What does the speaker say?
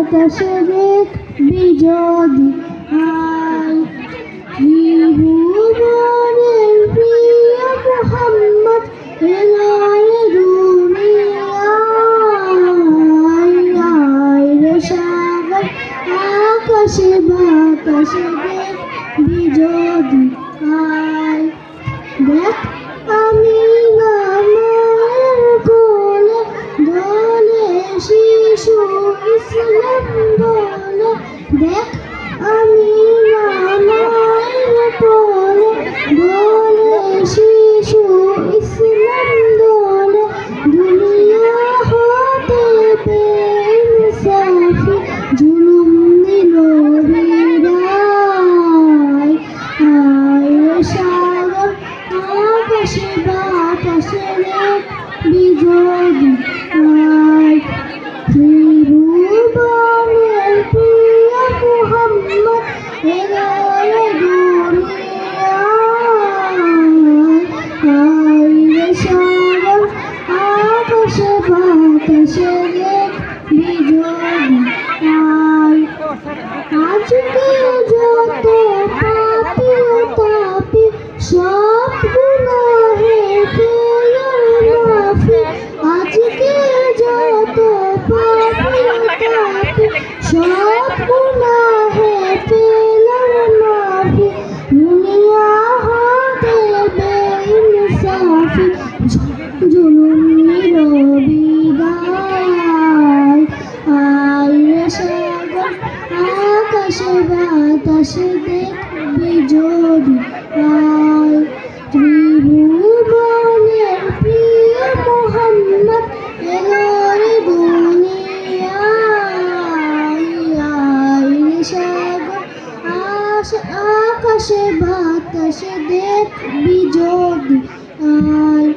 বাতাসে দেখবি যদি আয় ত্রিভুবনের প্রিয় মোহাম্মদ এলো রে দুনিয়ায় আয় রে সাগর আকাশে বাতাসে দেখবি যদি আয় দেখ আমি মায়ের কোলে দোলে শিশু ইসলাম বলে দেখ আমি মায়ের কোলে দোলে শিশু ইসলাম দোলে দুনিয়া হতে বেইনসাফি জুলুম দিল বিদায় আয় রে সাগর আকাশে বাতাসে দেখবি যদি আয় ত্রিভুবনের প্রিয় মোহাম্মদ এলো রে দুনিয়ায় আয় রে সাগর আকাশে বাতাসে দেখবি যদি আয় আজকে যত পাপী তাপী সব গুনাহে পেলেন মাফি আজকে যত পাপী তাপী সব গুনাহে পেলেন মাফি দুনিয়া হতে বেইনসাফি জুলুম নিল বিদায় আয় রে সাগর আকাশে বাতাসে দেখবি যদি আয় ত্রিভুবনের প্রিয় মোহাম্মদ এলো রে দুনিয়ায় আয় রে সাগর আকাশে বাতাসে দেখবি যদি আয়